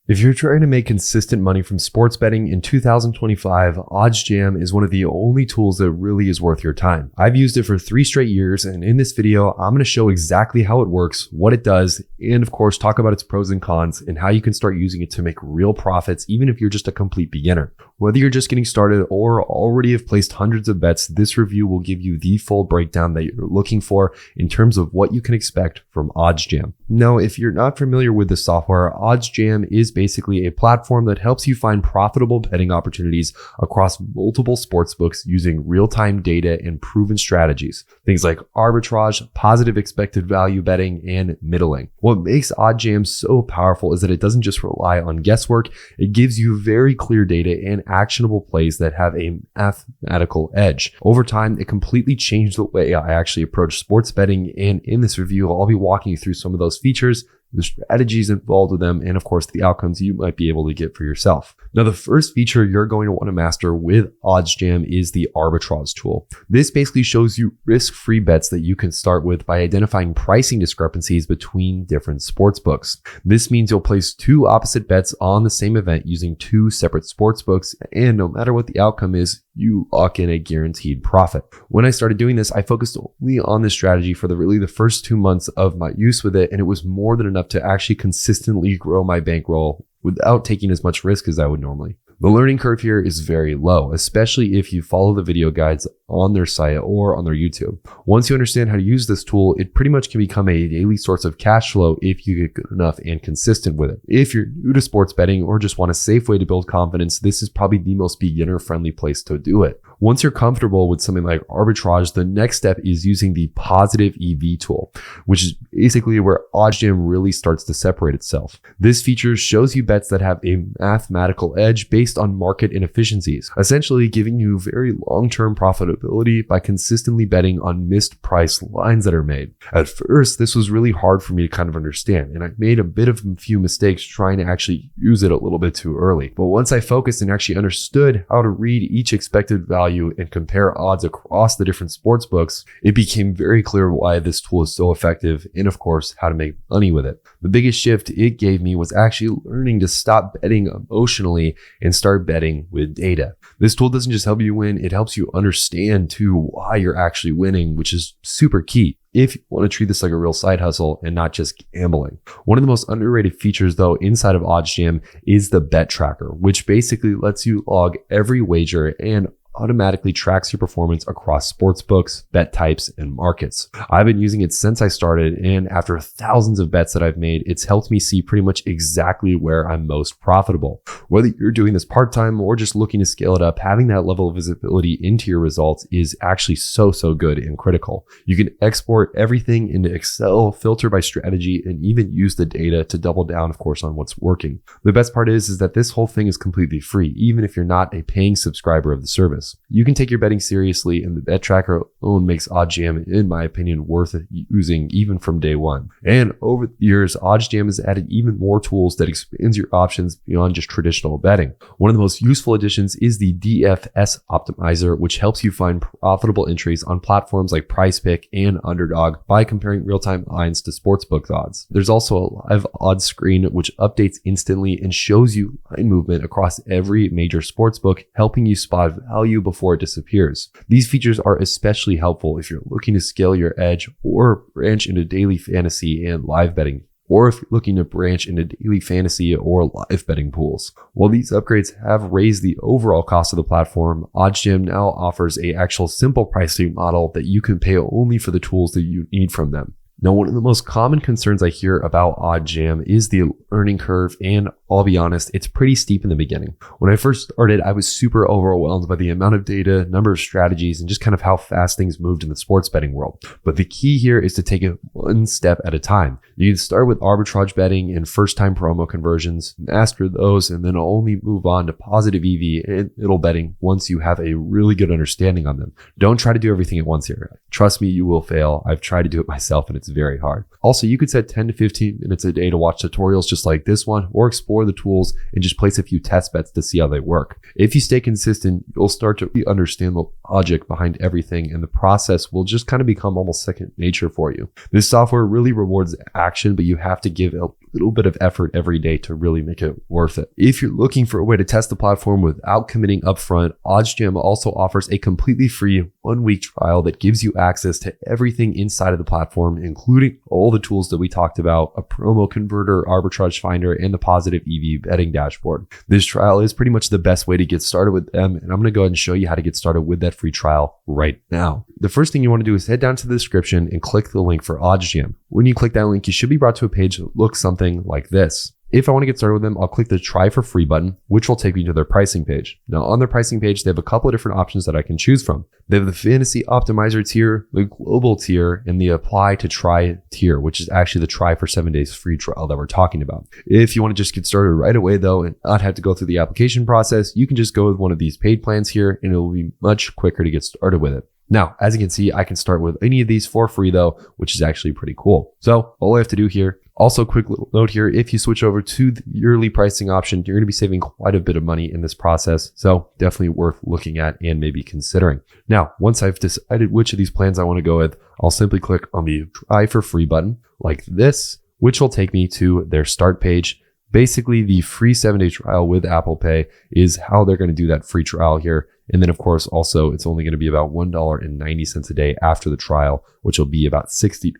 If you're trying to make consistent money from sports betting in 2025, OddsJam is one of the only tools that really is worth your time. I've used it for 3 straight years, and in this video, I'm going to show exactly how it works, what it does, and of course, talk about its pros and cons and how you can start using it to make real profits, even if you're just a complete beginner. Whether you're just getting started or already have placed hundreds of bets, this review will give you the full breakdown that you're looking for in terms of what you can expect from OddsJam. Now, if you're not familiar with the software, OddsJam is basically a platform that helps you find profitable betting opportunities across multiple sportsbooks using real-time data and proven strategies. Things like arbitrage, positive expected value betting, and middling. What makes OddsJam so powerful is that it doesn't just rely on guesswork. It gives you very clear data and actionable plays that have a mathematical edge. Over time, it completely changed the way I actually approach sports betting, and in this review, I'll be walking you through some of those features, the strategies involved with them, and of course, the outcomes you might be able to get for yourself. Now, the first feature you're going to want to master with OddsJam is the arbitrage tool. This basically shows you risk-free bets that you can start with by identifying pricing discrepancies between different sports books. This means you'll place 2 opposite bets on the same event using 2 separate sports books, and no matter what the outcome is, you lock in a guaranteed profit. When I started doing this, I focused only on this strategy for the first 2 months of my use with it, and it was more than enough to actually consistently grow my bankroll without taking as much risk as I would normally. The learning curve here is very low, especially if you follow the video guides on their site or on their YouTube. Once you understand how to use this tool, it pretty much can become a daily source of cash flow if you get good enough and consistent with it. If you're new to sports betting or just want a safe way to build confidence, this is probably the most beginner-friendly place to do it. Once you're comfortable with something like arbitrage, the next step is using the positive EV tool, which is basically where OddsJam really starts to separate itself. This feature shows you bets that have a mathematical edge based on market inefficiencies, essentially giving you very long-term profitability by consistently betting on missed price lines that are made. At first, this was really hard for me to kind of understand, and I made a few mistakes trying to actually use it a little bit too early. But once I focused and actually understood how to read each expected value and compare odds across the different sports books, it became very clear why this tool is so effective and of course how to make money with it. The biggest shift it gave me was actually learning to stop betting emotionally and start betting with data. This tool doesn't just help you win, it helps you understand too why you're actually winning, which is super key if you want to treat this like a real side hustle and not just gambling. One of the most underrated features though inside of OddsJam is the bet tracker, which basically lets you log every wager and automatically tracks your performance across sports books, bet types, and markets. I've been using it since I started, and after thousands of bets that I've made, it's helped me see pretty much exactly where I'm most profitable. Whether you're doing this part-time or just looking to scale it up, having that level of visibility into your results is actually so good and critical. You can export everything into Excel, filter by strategy, and even use the data to double down, of course, on what's working. The best part is that this whole thing is completely free, even if you're not a paying subscriber of the service. You can take your betting seriously, and the bet tracker alone makes OddsJam, in my opinion, worth using even from day one. And over the years, OddsJam has added even more tools that expands your options beyond just traditional betting. One of the most useful additions is the DFS optimizer, which helps you find profitable entries on platforms like PrizePick and Underdog by comparing real-time lines to sportsbook odds. There's also a live odds screen, which updates instantly and shows you line movement across every major sportsbook, helping you spot value before it disappears. These features are especially helpful if you're looking to scale your edge or branch into daily fantasy and live betting, or if you're looking to branch into daily fantasy or live betting pools. While these upgrades have raised the overall cost of the platform, OddsJam now offers an actual simple pricing model that you can pay only for the tools that you need from them. Now, one of the most common concerns I hear about OddsJam is the learning curve, and I'll be honest, it's pretty steep in the beginning. When I first started, I was super overwhelmed by the amount of data, number of strategies, and just kind of how fast things moved in the sports betting world. But the key here is to take it one step at a time. You can start with arbitrage betting and first-time promo conversions, master those, and then only move on to positive EV and middle betting once you have a really good understanding on them. Don't try to do everything at once here. Trust me, you will fail. I've tried to do it myself, and it's very hard. Also, you could set 10 to 15 minutes a day to watch tutorials just like this one, or explore the tools and just place a few test bets to see how they work. If you stay consistent, you'll start to understand the logic behind everything, and the process will just kind of become almost second nature for you. This software really rewards action, but you have to give a little bit of effort every day to really make it worth it. If you're looking for a way to test the platform without committing upfront, OddsJam also offers a completely free 1-week trial that gives you access to everything inside of the platform, including all the tools that we talked about, a promo converter, arbitrage finder, and the positive EV betting dashboard. This trial is pretty much the best way to get started with them, and I'm going to go ahead and show you how to get started with that free trial right now. The first thing you want to do is head down to the description and click the link for OddsJam. When you click that link, you should be brought to a page that looks something like this. If I want to get started with them, I'll click the try for free button, which will take me to their pricing page. Now on their pricing page, they have a couple of different options that I can choose from. They have the fantasy optimizer tier, the global tier, and the apply to try tier, which is actually the try for 7 days free trial that we're talking about. If you want to just get started right away though, and not have to go through the application process, you can just go with one of these paid plans here and it will be much quicker to get started with it. Now, as you can see, I can start with any of these for free though, which is actually pretty cool. So all I have to do here, also quick little note here, if you switch over to the yearly pricing option, you're going to be saving quite a bit of money in this process. So definitely worth looking at and maybe considering. Now, once I've decided which of these plans I want to go with, I'll simply click on the try for free button like this, which will take me to their start page. Basically, the free 7-day trial with Apple Pay is how they're going to do that free trial here. And then of course, also it's only going to be about $1.90 a day after the trial, which will be about $60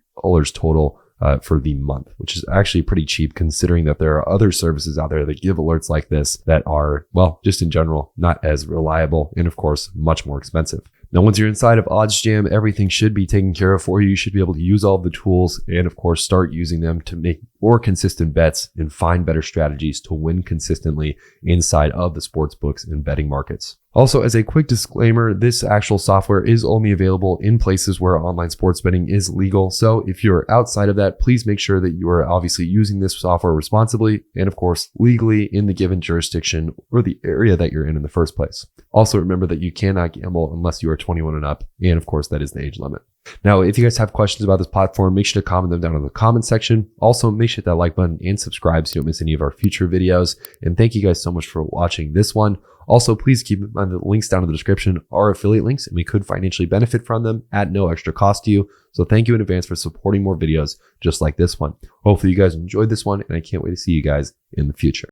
total for the month, which is actually pretty cheap considering that there are other services out there that give alerts like this that are, well, just in general, not as reliable and of course, much more expensive. Now, once you're inside of OddsJam, everything should be taken care of for you. You should be able to use all of the tools and of course, start using them to make more consistent bets and find better strategies to win consistently inside of the sports books and betting markets. Also, as a quick disclaimer, this actual software is only available in places where online sports betting is legal. So if you're outside of that, please make sure that you are obviously using this software responsibly and of course, legally in the given jurisdiction or the area that you're in the first place. Also, remember that you cannot gamble unless you are 21 and up. And of course, that is the age limit. Now, if you guys have questions about this platform, make sure to comment them down in the comment section. Also, make sure to hit that like button and subscribe so you don't miss any of our future videos. And thank you guys so much for watching this one. Also, please keep in mind the links down in the description are affiliate links and we could financially benefit from them at no extra cost to you. So thank you in advance for supporting more videos just like this one. Hopefully you guys enjoyed this one and I can't wait to see you guys in the future.